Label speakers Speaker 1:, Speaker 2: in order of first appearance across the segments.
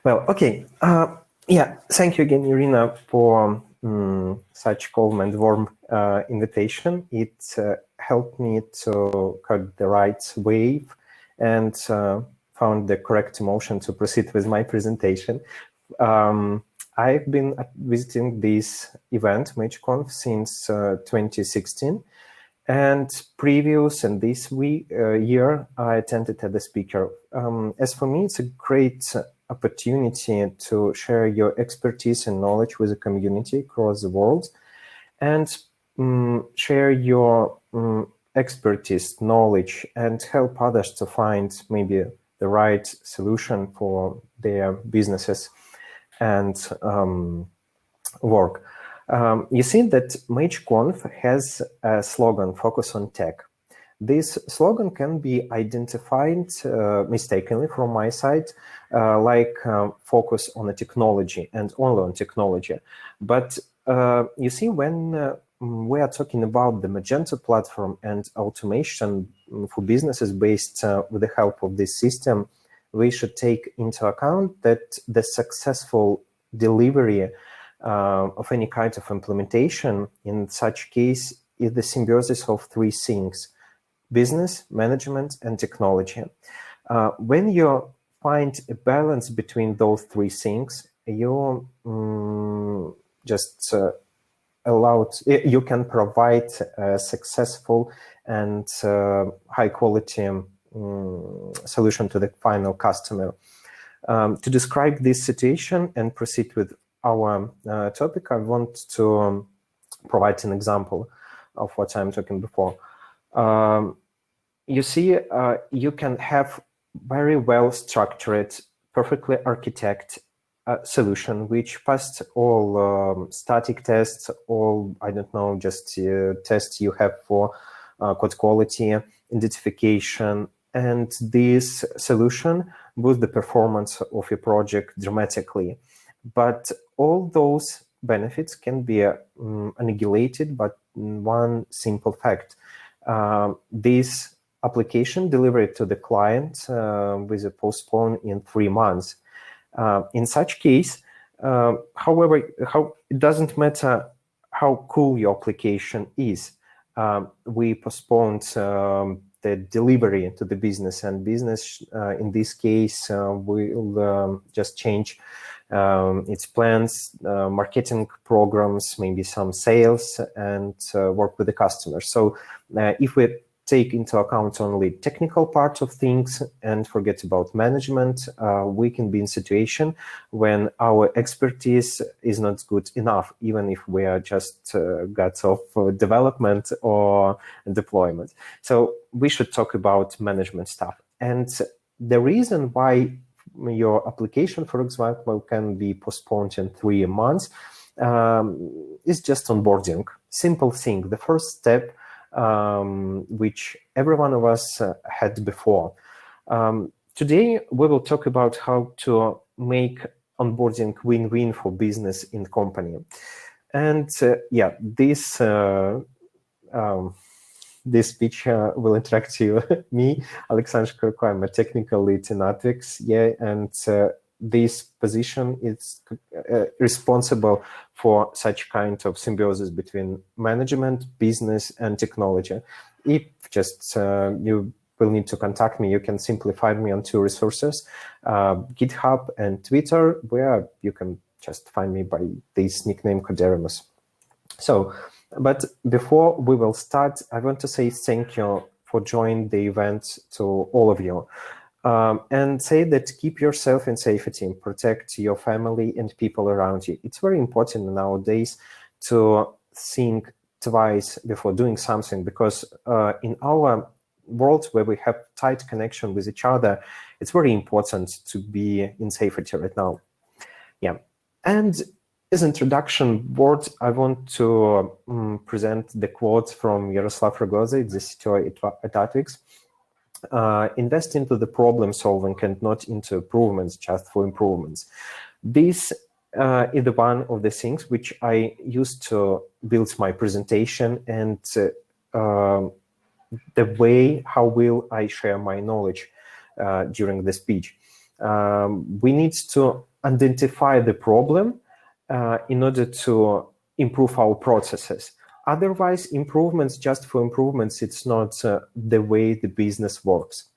Speaker 1: Well, okay. Yeah, thank you again, Irina, for such calm and warm invitation. It helped me to cut the right wave and found the correct emotion to proceed with my presentation. I've been visiting this event, MageCONF, since 2016. And previous and this year, I attended as a speaker. As for me, it's a great opportunity to share your expertise and knowledge with the community across the world and share your expertise, knowledge, and help others to find maybe the right solution for their businesses and work. You see that MageCONF has a slogan, focus on tech. This slogan can be identified mistakenly from my side, like focus on the technology and only on technology. But you see, when we are talking about the Magento platform and automation for businesses based with the help of this system, we should take into account that the successful delivery of any kind of implementation in such case is the symbiosis of three things: business, management, and technology. When you find a balance between those three things, you you can provide a successful and high quality solution to the final customer. To describe this situation and proceed with our topic, I want to provide an example of what I'm talking before. You see, you can have very well structured, perfectly architected solution which passed all static tests, all, I don't know, just tests you have for code quality, identification, and this solution boosts the performance of your project dramatically. But all those benefits can be annihilated by one simple fact. This application delivered to the client with a postpone in 3 months. In such case, however, it doesn't matter how cool your application is. We postponed the delivery to the business, and business in this case will just change its plans, marketing programs, maybe some sales, and work with the customer. So if we take into account only technical part of things and forget about management, we can be in situation when our expertise is not good enough, even if we are just guts of development or deployment. So we should talk about management stuff. And the reason why your application, for example, can be postponed in 3 months is just onboarding. Simple thing. The first step, which every one of us had before. Today, we will talk about how to make onboarding win-win for business in company. And yeah, this speech will interact you. Me, Alexander Shkurko, I'm a technical lead in Atwix. Yeah, and this position is responsible for such kind of symbiosis between management, business, and technology. If just you will need to contact me, you can simply find me on 2 resources, GitHub and Twitter, where you can just find me by this nickname Koderimus. So, but before we will start, I want to say thank you for joining the event to all of you. And say that keep yourself in safety, protect your family and people around you. It's very important nowadays to think twice before doing something, because in our world where we have tight connection with each other, it's very important to be in safety right now. Yeah, and as introduction word, I want to present the quote from Yaroslav Rogozin, the CTO at Atwix. Invest into the problem solving and not into improvements just for improvements. This is the one of the things which I used to build my presentation and the way how will I share my knowledge during the speech. We need to identify the problem in order to improve our processes. Otherwise, improvements just for improvements, it's not the way the business works.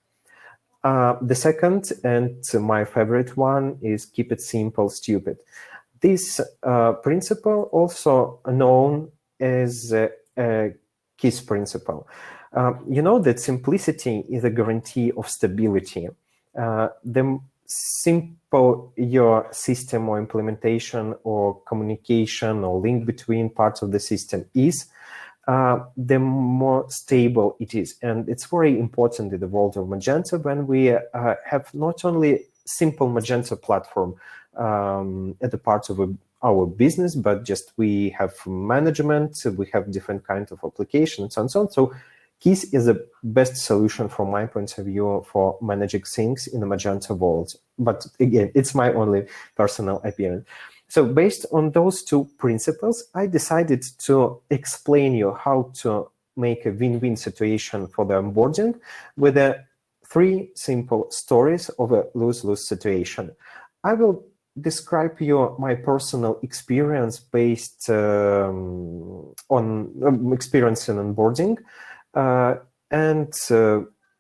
Speaker 1: The second, and my favorite one, is keep it simple, stupid. This principle, also known as KISS principle. You know that simplicity is a guarantee of stability. The simple your system or implementation or communication or link between parts of the system is, the more stable it is. And it's very important in the world of Magento when we have not only simple Magento platform at the part of our business, but just we have management, we have different kinds of applications and so on. So KISS is the best solution from my point of view for managing things in the Magento world. But again, it's my only personal opinion. So based on those two principles, I decided to explain you how to make a win-win situation for the onboarding with three simple stories of a lose-lose situation. I will describe you my personal experience based on experience in onboarding.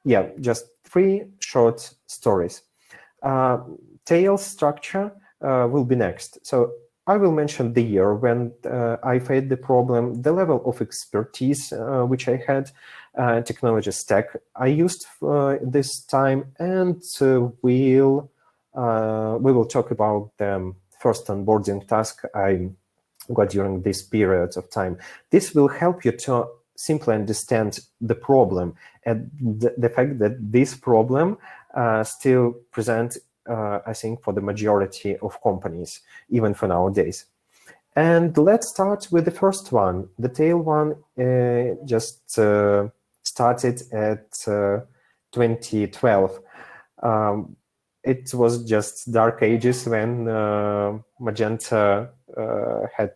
Speaker 1: Yeah, just three short stories. Tail structure will be next. So I will mention the year when I faced the problem, the level of expertise which I had, technology stack I used this time, and we will talk about the first onboarding task I got during this period of time. This will help you to simply understand the problem and the fact that this problem still presents, I think, for the majority of companies, even for nowadays. And let's start with the first one. The tail one just started at 2012. It was just dark ages when Magento had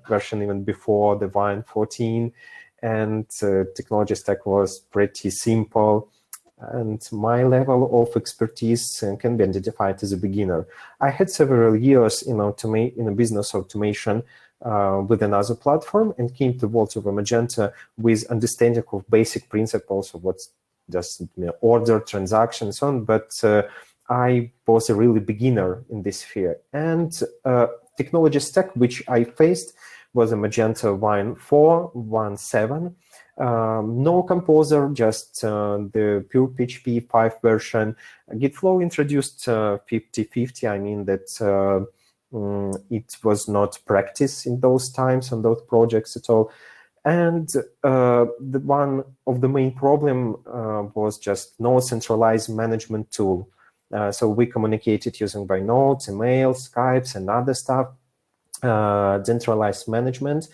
Speaker 1: version even before the Vine 14, and technology stack was pretty simple. And my level of expertise can be identified as a beginner. I had several years in a business automation with another platform, and came to the world of Magento with understanding of basic principles of what's just order, transaction, and so on. But I was a really beginner in this sphere. And technology stack which I faced was a Magento Vine 4.1.7. No composer, just the pure PHP 5 version. Gitflow introduced 50/50. I mean that it was not practice in those times on those projects at all. And the one of the main problem was just no centralized management tool. So we communicated using by notes, email, Skypes, and other stuff. Centralized management.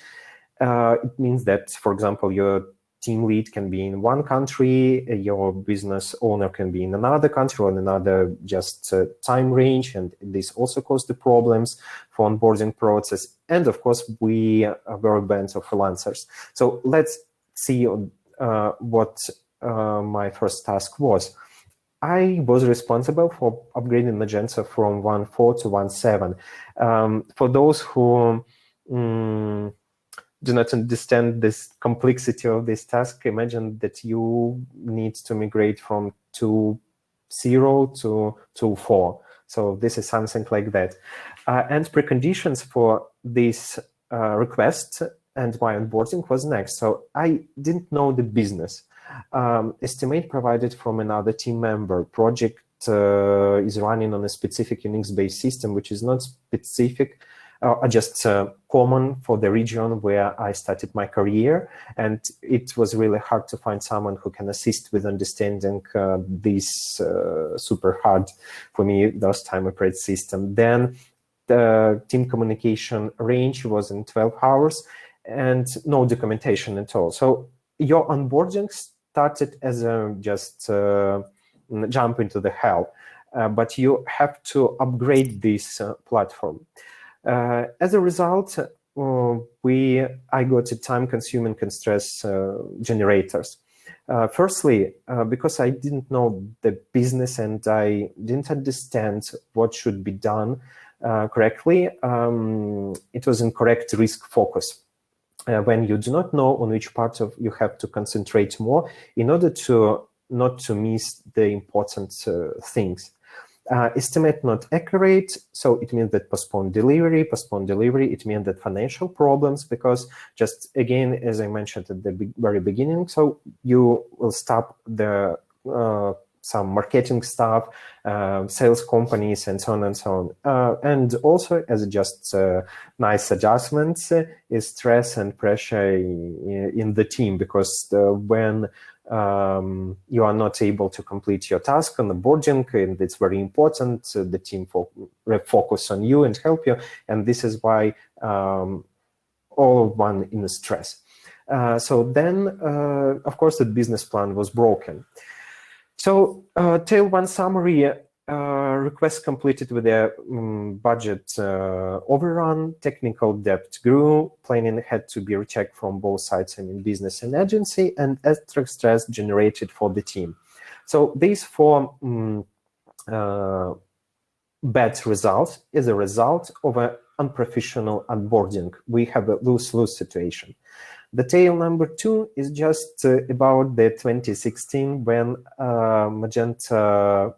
Speaker 1: It means that, for example, your team lead can be in one country, your business owner can be in another country or another just time range, and this also caused the problems for onboarding process. And of course, we were a bunch of freelancers. So let's see what my first task was. I was responsible for upgrading Magento from 1.4 to 1.7. For those who do not understand this complexity of this task, imagine that you need to migrate from 2.0 to 2.4. So this is something like that. And preconditions for this request and my onboarding was next. So I didn't know the business. Estimate provided from another team member. Project is running on a specific Unix-based system, which is not specific, just common for the region where I started my career. And it was really hard to find someone who can assist with understanding this super hard for me those time operating system. Then the team communication range was in 12 hours and no documentation at all. So your onboarding started as a just jump into the hell, but you have to upgrade this platform. As a result, I got a time-consuming and stress generators. Firstly, because I didn't know the business and I didn't understand what should be done correctly, it was incorrect risk focus. When you do not know on which part of you have to concentrate more in order to not to miss the important things. Estimate not accurate, so it means that postpone delivery, it means that financial problems, because just again, as I mentioned at the very beginning, so you will stop the some marketing stuff, sales companies, and so on and so on. And also, as just nice adjustments, is stress and pressure in the team, because when you are not able to complete your task on the onboarding, and it's very important, the team focus on you and help you, and this is why all of one in stress. So then, of course, the business plan was broken. So tail one summary, request completed with a budget overrun, technical debt grew, planning had to be rechecked from both sides, I mean business and agency, and extra stress generated for the team. So these four bad results is a result of an unprofessional onboarding. We have a lose-lose situation. The tail number two is just about the 2016 when Magento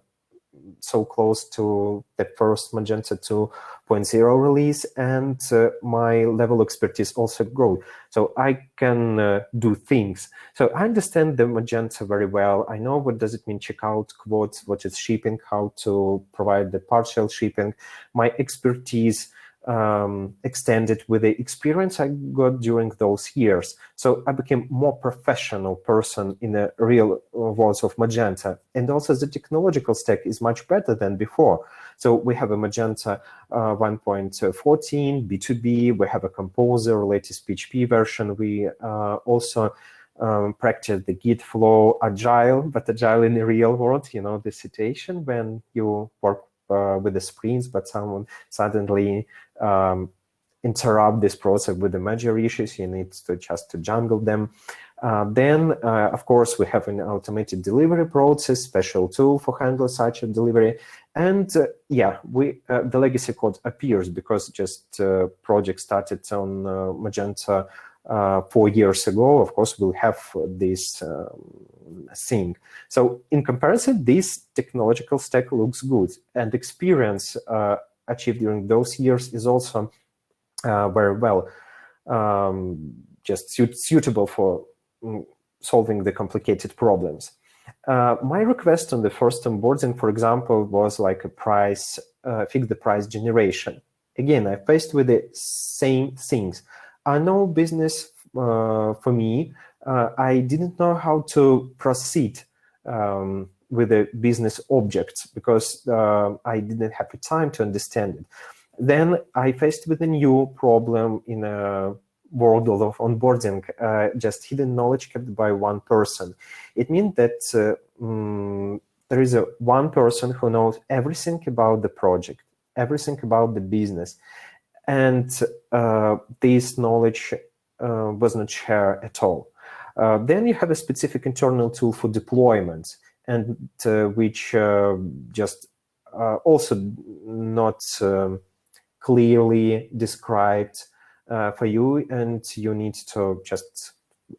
Speaker 1: so close to the first Magento 2.0 release, and my level of expertise also grew. So I can do things. So I understand the Magento very well. I know what does it mean checkout quotes, what is shipping, how to provide the partial shipping. My expertise extended with the experience I got during those years. So I became more professional person in the real world of Magento. And also the technological stack is much better than before. So we have a Magento 1.14, B2B, we have a Composer, latest PHP version. We also practice the Git flow, agile, but agile in the real world, you know, the situation when you work with the sprints, but someone suddenly interrupt this process with the major issues, you need to just to jungle them. Then, of course, we have an automated delivery process, special tool for handle such a delivery. And yeah, the legacy code appears because just project started on Magento 4 years ago. Of course, we'll have this thing. So in comparison, this technological stack looks good, and experience achieved during those years is also very well just suitable for solving the complicated problems. My request on the first onboarding, for example, was like a price, fix the price generation. Again, I faced with the same things. I know business for me, I didn't know how to proceed with the business objects because I didn't have the time to understand it. Then I faced with a new problem in a world of onboarding, just hidden knowledge kept by one person. It means that there is one person who knows everything about the project, everything about the business, and this knowledge was not shared at all. Then you have a specific internal tool for deployment, and which just also not clearly described for you, and you need to just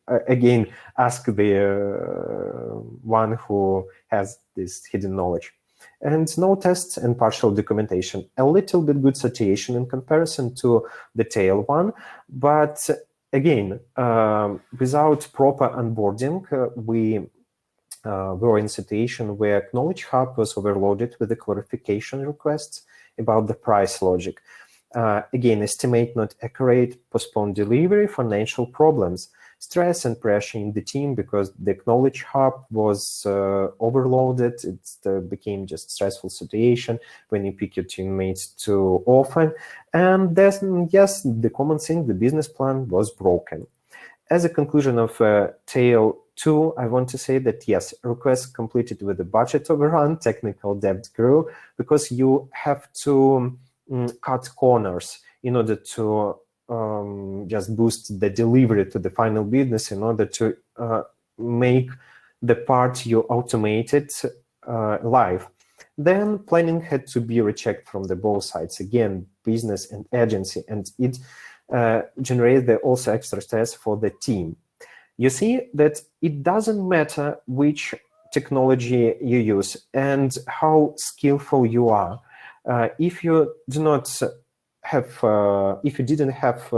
Speaker 1: again ask the one who has this hidden knowledge. And no tests and partial documentation. A little bit good situation in comparison to the tail one, but again, without proper onboarding, we were in a situation where Knowledge Hub was overloaded with the clarification requests about the price logic. Again, estimate not accurate, postpone delivery, financial problems, stress and pressure in the team because the Knowledge Hub was overloaded. It became just stressful situation when you pick your teammates too often. And then, yes, the common thing, the business plan was broken. As a conclusion of tail 2, I want to say that yes, requests completed with the budget overrun, technical debt grew, because you have to cut corners in order to just boost the delivery to the final business, in order to make the part you automated live. Then planning had to be rechecked from the both sides, again, business and agency, and it generated also extra stress for the team. You see that it doesn't matter which technology you use and how skillful you are. If you do not have, if you didn't have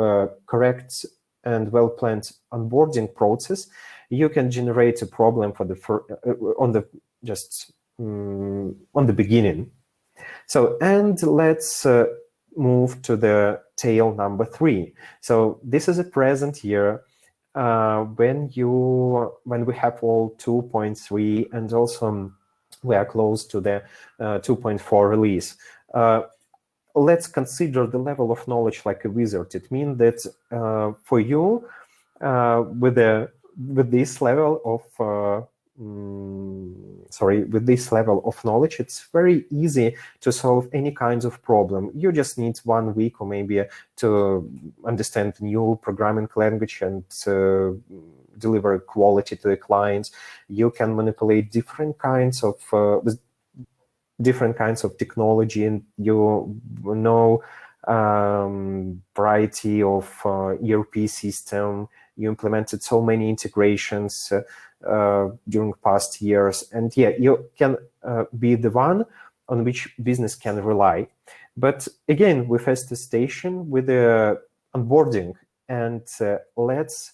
Speaker 1: correct and well-planned onboarding process, you can generate a problem for the on the beginning. So, and let's move to the tail number 3. So this is a present here when we have all 2.3 and also we are close to the 2.4 release. Let's consider the level of knowledge like a wizard. It means that for you, with this level of with this level of knowledge, it's very easy to solve any kinds of problem. You just need 1 week or maybe to understand new programming language and deliver quality to the clients. You can manipulate different kinds of technology, and you know variety of ERP system. You implemented so many integrations during past years, and yeah, you can be the one on which business can rely. But again, we face the station with the onboarding, and let's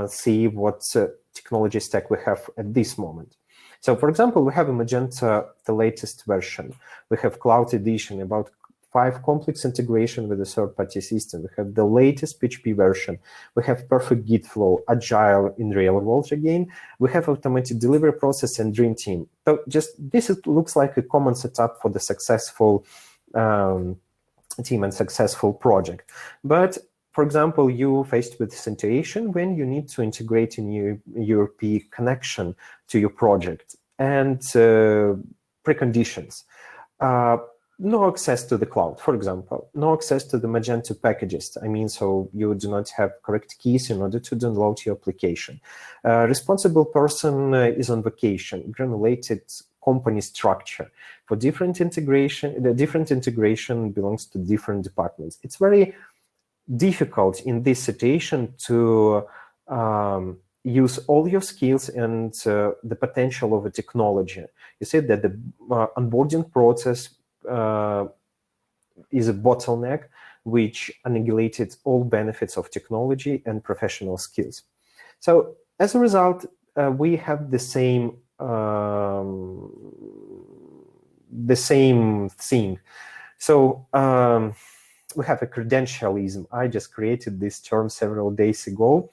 Speaker 1: see what technology stack we have at this moment. So, for example, we have a Magento, the latest version. We have Cloud Edition, about 5 complex integration with a third-party system. We have the latest PHP version. We have perfect Git flow, agile in real world again. We have automated delivery process and dream team. So just this looks like a common setup for the successful team and successful project. But for example, you faced with a situation when you need to integrate a new ERP connection to your project and preconditions. No access to the cloud, for example, no access to the Magento packages. I mean, so you do not have correct keys in order to download your application. Responsible person is on vacation, granulated company structure. For different integration, the different integration belongs to different departments. It's very difficult in this situation to use all your skills and the potential of a technology. You said that the onboarding process is a bottleneck which annihilated all benefits of technology and professional skills. So as a result, we have the same thing. So we have a credentialism. I just created this term several days ago.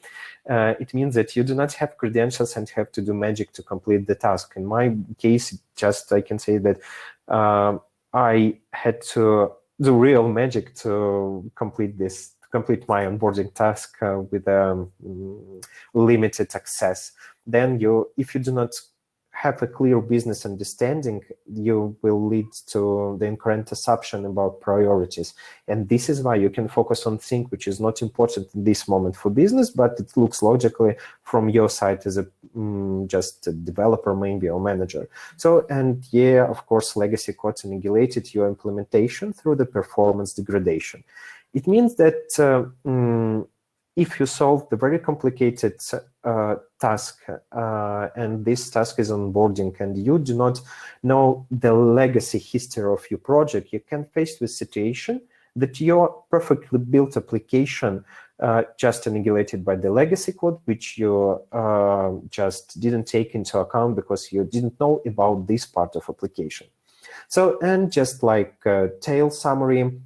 Speaker 1: It means that you do not have credentials and have to do magic to complete the task. In my case, just I can say that I had to do real magic to complete my onboarding task with limited access. Then if you do not have a clear business understanding, you will lead to the incorrect assumption about priorities. And this is why you can focus on things which is not important in this moment for business, but it looks logically from your side as a just a developer maybe or manager. So, and yeah, of course, legacy code annihilated your implementation through the performance degradation. It means that if you solve the very complicated task, and this task is onboarding, and you do not know the legacy history of your project, you can face the situation that your perfectly built application just annihilated by the legacy code, which you just didn't take into account because you didn't know about this part of application. So, and just like tail summary,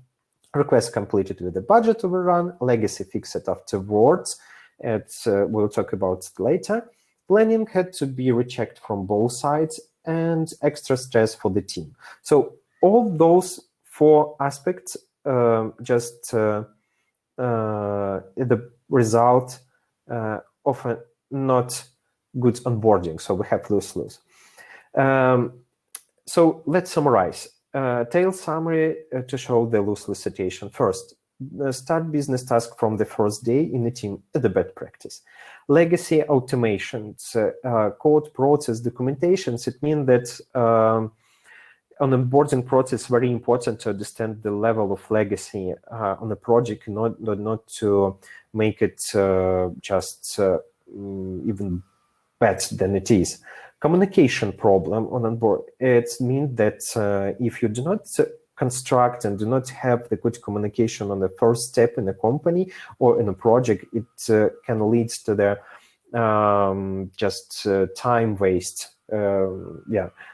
Speaker 1: request completed with a budget overrun, legacy fixed afterwards. We'll talk about it later. Planning had to be rechecked from both sides and extra stress for the team. So all those 4 aspects just the result of a not good onboarding. So we have lose-lose. So let's summarize. Tail summary to show the lose-lose situation. First, start business task from the first day in the team is the best practice. Legacy automations, code process documentations, it means that on the onboarding process, very important to understand the level of legacy on the project, not to make it just even bad than it is. Communication problem on board. It means that if you do not construct and do not have the good communication on the first step in a company or in a project, it can lead to the time waste.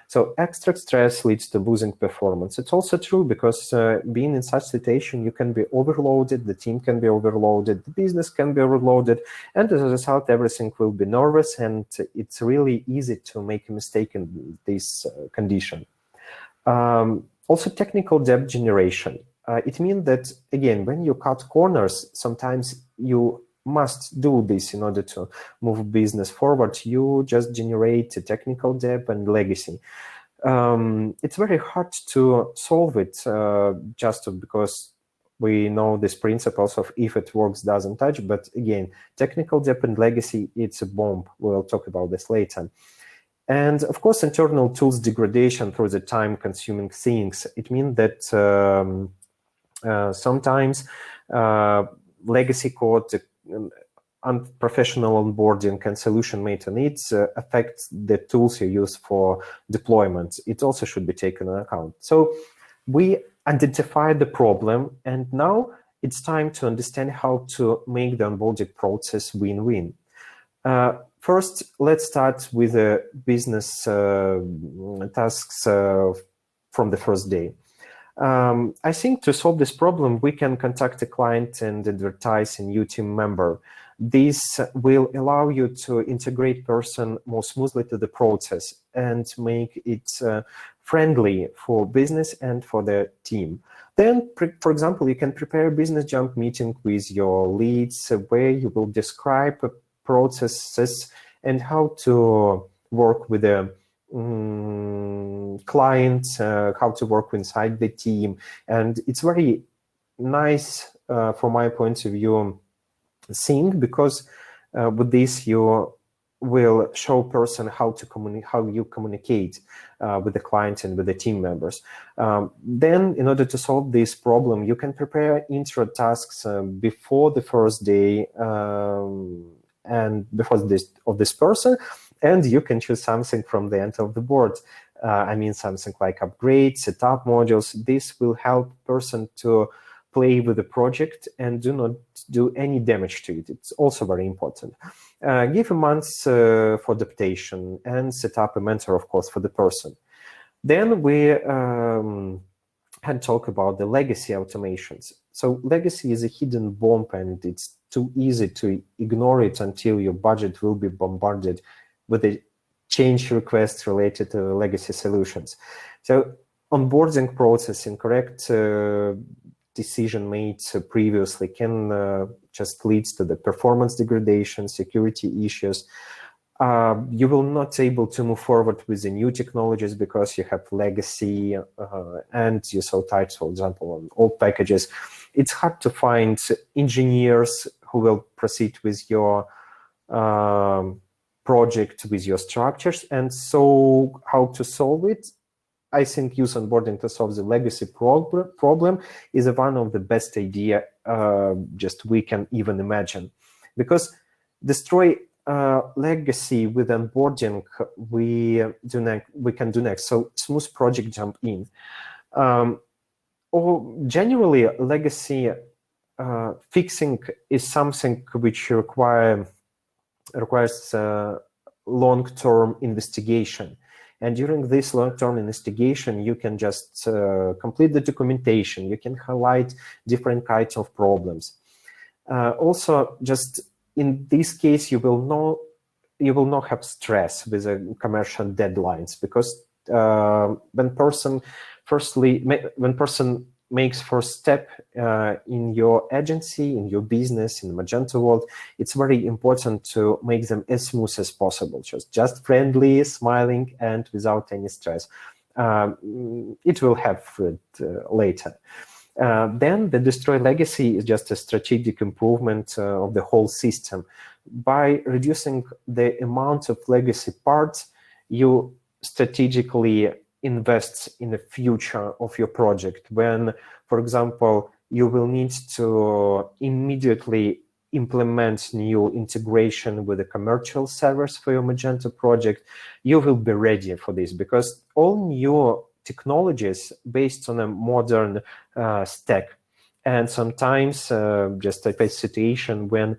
Speaker 1: So extra stress leads to losing performance. It's also true because being in such situation, you can be overloaded, the team can be overloaded, the business can be overloaded, and as a result, everything will be nervous, and it's really easy to make a mistake in this condition. Also, technical debt generation. It means that, again, when you cut corners, sometimes you must do this in order to move business forward. You just generate a technical debt and legacy. It's very hard to solve it just because we know these principles of if it works, doesn't touch. But again, technical debt and legacy, it's a bomb. We'll talk about this later. And of course, internal tools degradation through the time-consuming things. It means that sometimes legacy code, unprofessional onboarding and solution maintenance affects the tools you use for deployment. It also should be taken into account. So we identified the problem, and now it's time to understand how to make the onboarding process win-win. First, let's start with the business tasks from the first day. I think to solve this problem, we can contact a client and advertise a new team member. This will allow you to integrate person more smoothly to the process and make it friendly for business and for the team. Then, for example, you can prepare a business jump meeting with your leads where you will describe processes and how to work with the clients, how to work inside the team. And it's very nice from my point of view thing, because with this you will show person how you communicate with the client and with the team members. Then, in order to solve this problem, you can prepare intro tasks before the first day and before this person, and you can choose something from the end of the board. I mean, something like upgrades, setup modules. This will help person to play with the project and do not do any damage to it. It's also very important. Give a month for adaptation and set up a mentor, of course, for the person. Then we had talked about the legacy automations. So legacy is a hidden bomb, and it's too easy to ignore it until your budget will be bombarded with the change requests related to legacy solutions. So onboarding process, incorrect decision made previously can just lead to the performance degradation, security issues. You will not be able to move forward with the new technologies because you have legacy and you saw types, for example, on old packages. It's hard to find engineers who will proceed with your project, with your structures. And so how to solve it? I think use onboarding to solve the legacy problem is one of the best idea just we can even imagine, because destroy legacy with onboarding we can do next. So smooth project jump in. Or generally, legacy fixing is something which requires long-term investigation. And during this long-term investigation, you can just complete the documentation. You can highlight different kinds of problems. Also, just in this case, you will not have stress with the commercial deadlines, because when person makes first step in your agency, in your business, in the Magento world, it's very important to make them as smooth as possible, just friendly, smiling, and without any stress. It will have it later. Then the destroy legacy is just a strategic improvement of the whole system. By reducing the amount of legacy parts, you strategically invest in the future of your project. When, for example, you will need to immediately implement new integration with the commercial servers for your Magento project, you will be ready for this, because all new technologies based on a modern stack. And sometimes just a situation when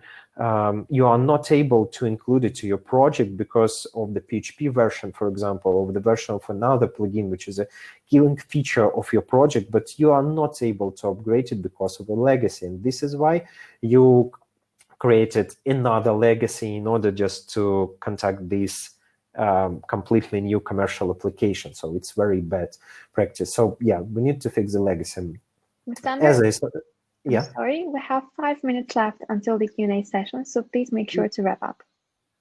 Speaker 1: you are not able to include it to your project because of the PHP version, for example, or the version of another plugin, which is a killing feature of your project, but you are not able to upgrade it because of a legacy. And this is why you created another legacy in order just to contact this completely new commercial application. So it's very bad practice. So yeah, we need to fix the legacy.
Speaker 2: Alexander,
Speaker 1: yeah.
Speaker 2: I'm sorry, we have 5 minutes left until the Q&A session, so please make sure to wrap up.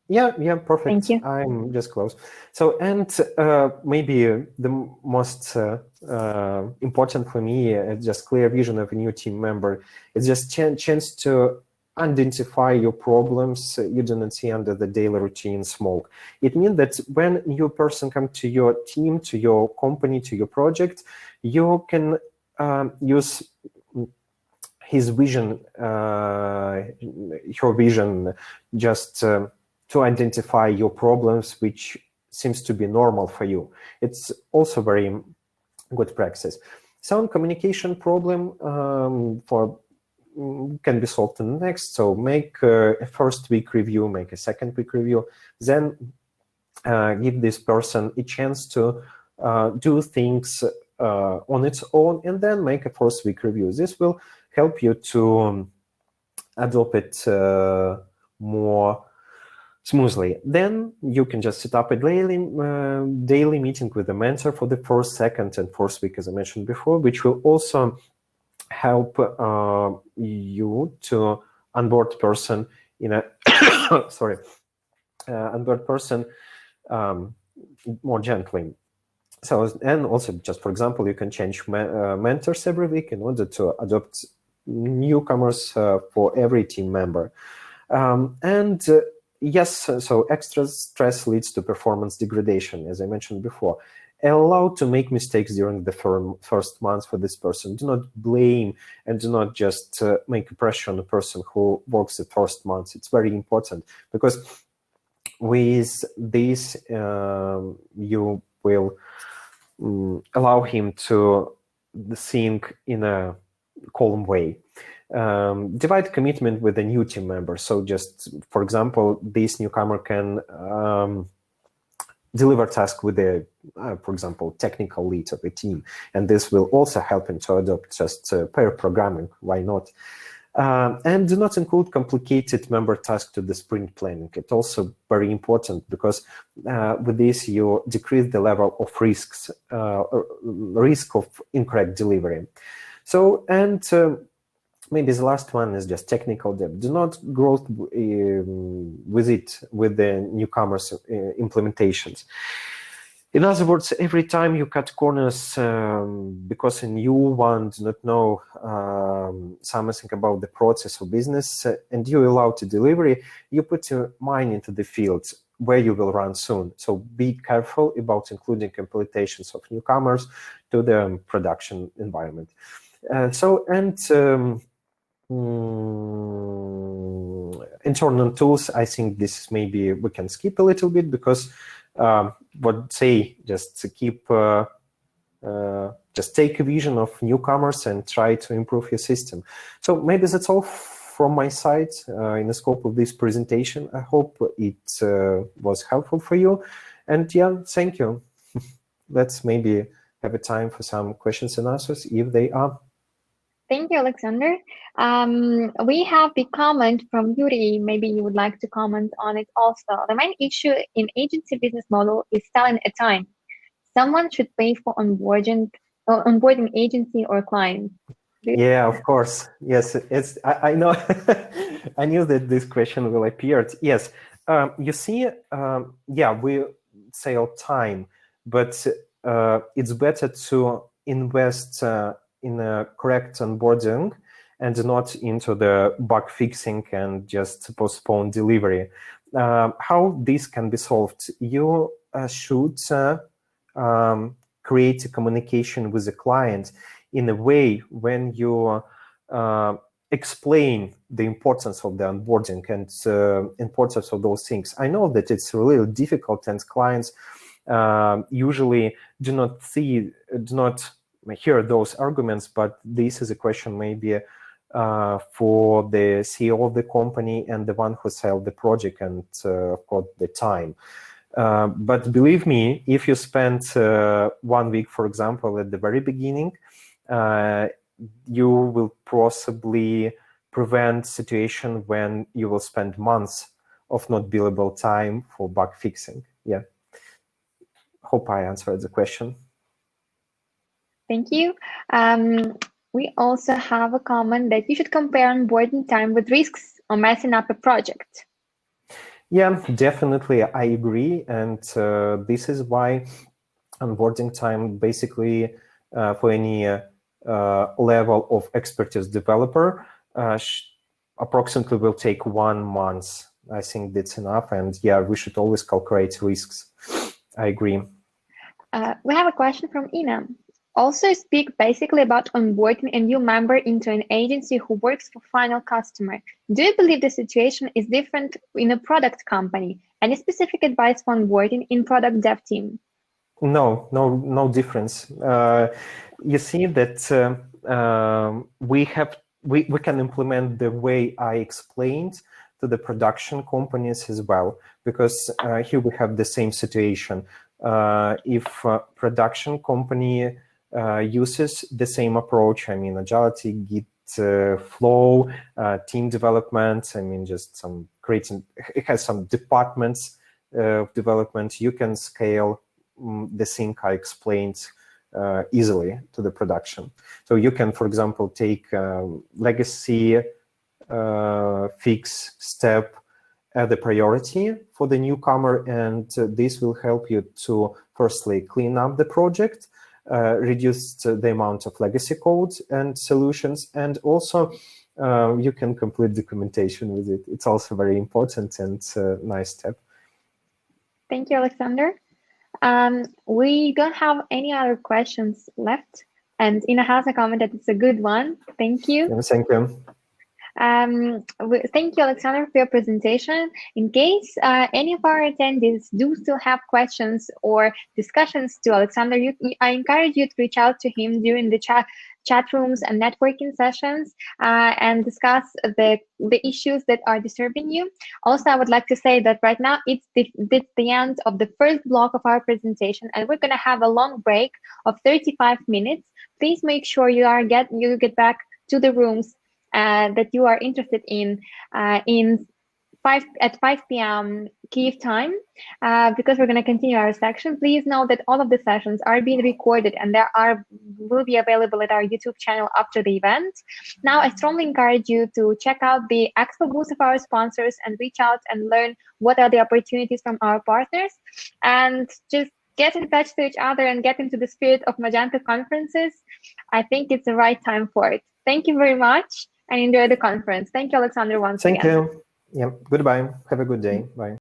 Speaker 1: Yeah, perfect.
Speaker 2: Thank you.
Speaker 1: I'm just close. So, and maybe the most important for me, just clear vision of a new team member, is just chance to identify your problems you do not see under the daily routine smoke. It means that when a new person comes to your team, to your company, to your project, you can use his vision, your vision, just to identify your problems, which seems to be normal for you. It's also very good practice. Sound communication problem can be solved in the next. So make a first week review, make a second week review, then give this person a chance to do things on its own, and then make a first week review. This will help you to adopt it more smoothly. Then you can just set up a daily meeting with the mentor for the first, second, and fourth week, as I mentioned before, which will also help you to onboard person in a sorry, onboard person more gently. So, and also, just for example, you can change mentors every week in order to adopt newcomers for every team member. Yes, so extra stress leads to performance degradation, as I mentioned before. Allow to make mistakes during the first months for this person. Do not blame and do not just make pressure on the person who works the first months. It's very important, because with this, you will allow him to think in a calm way. Divide commitment with a new team member. So just, for example, this newcomer can deliver task with the, for example, technical lead of the team. And this will also help him to adopt just pair programming. Why not? And do not include complicated member tasks to the sprint planning. It's also very important, because with this you decrease the level of risks, risk of incorrect delivery. So, and maybe the last one is just technical debt. Do not grow with it with the newcomers implementations. In other words, every time you cut corners because a new one does not know something about the process or business, and you allow to delivery, you put your mind into the fields where you will run soon. So be careful about including implementations of newcomers to the production environment. Internal tools, I think this maybe we can skip a little bit, because would say just to keep just take a vision of newcomers and try to improve your system. So maybe that's all from my side in the scope of this presentation. I hope it was helpful for you, and yeah, thank you. Let's maybe have a time for some questions and answers if they are.
Speaker 2: Thank you, Alexander. We have the comment from Yuri. Maybe you would like to comment on it also. The main issue in agency business model is talent at time. Someone should pay for onboarding agency or client.
Speaker 1: Yeah, of course. Yes, it's. I know. I knew that this question will appear. Yes, you see. Yeah, we sell time, but it's better to invest in a correct onboarding and not into the bug fixing and just postpone delivery. How this can be solved? You should create a communication with the client in a way when you explain the importance of the onboarding and importance of those things. I know that it's really difficult, and clients usually do not hear those arguments, but this is a question maybe for the CEO of the company and the one who sells the project and got the time. But believe me, if you spend 1 week, for example, at the very beginning, you will possibly prevent situation when you will spend months of not billable time for bug fixing. Yeah. Hope I answered the question.
Speaker 2: Thank you. We also have a comment that you should compare onboarding time with risks or messing up a project.
Speaker 1: Yeah, definitely, I agree. And this is why onboarding time basically for any level of expertise developer approximately will take 1 month. I think that's enough. And yeah, we should always calculate risks. I agree.
Speaker 2: We have a question from Ina. Also speak basically about onboarding a new member into an agency who works for final customer. Do you believe the situation is different in a product company? Any specific advice for onboarding in product dev team?
Speaker 1: No difference. You see that we can implement the way I explained to the production companies as well, because here we have the same situation. If production company uses the same approach, I mean, agility, Git flow, team development, I mean, just some creating, it has some departments of development. You can scale the thing I explained easily to the production. So you can, for example, take legacy fix step as a priority for the newcomer, and this will help you to firstly clean up the project, reduce the amount of legacy code and solutions, and also you can complete documentation with it. It's also very important and nice step.
Speaker 2: Thank you, Alexander. We don't have any other questions left, and Ina has a comment that it's a good one. Thank you.
Speaker 1: Yeah, thank you.
Speaker 2: Thank you, Alexander, for your presentation. In case any of our attendees do still have questions or discussions to Alexander, I encourage you to reach out to him during the chat rooms and networking sessions and discuss the issues that are disturbing you. Also, I would like to say that right now it's the end of the first block of our presentation, and we're going to have a long break of 35 minutes. Please make sure you get back to the rooms that you are interested in at 5 p.m. Kyiv time, because we're going to continue our section. Please know that all of the sessions are being recorded and will be available at our YouTube channel after the event. Now, I strongly encourage you to check out the Expo booths of our sponsors and reach out and learn what are the opportunities from our partners, and just get in touch to each other and get into the spirit of Magento conferences. I think it's the right time for it. Thank you very much and enjoy the conference. Thank you, Alexander, once again.
Speaker 1: Thank you. Yeah, goodbye. Have a good day. Bye.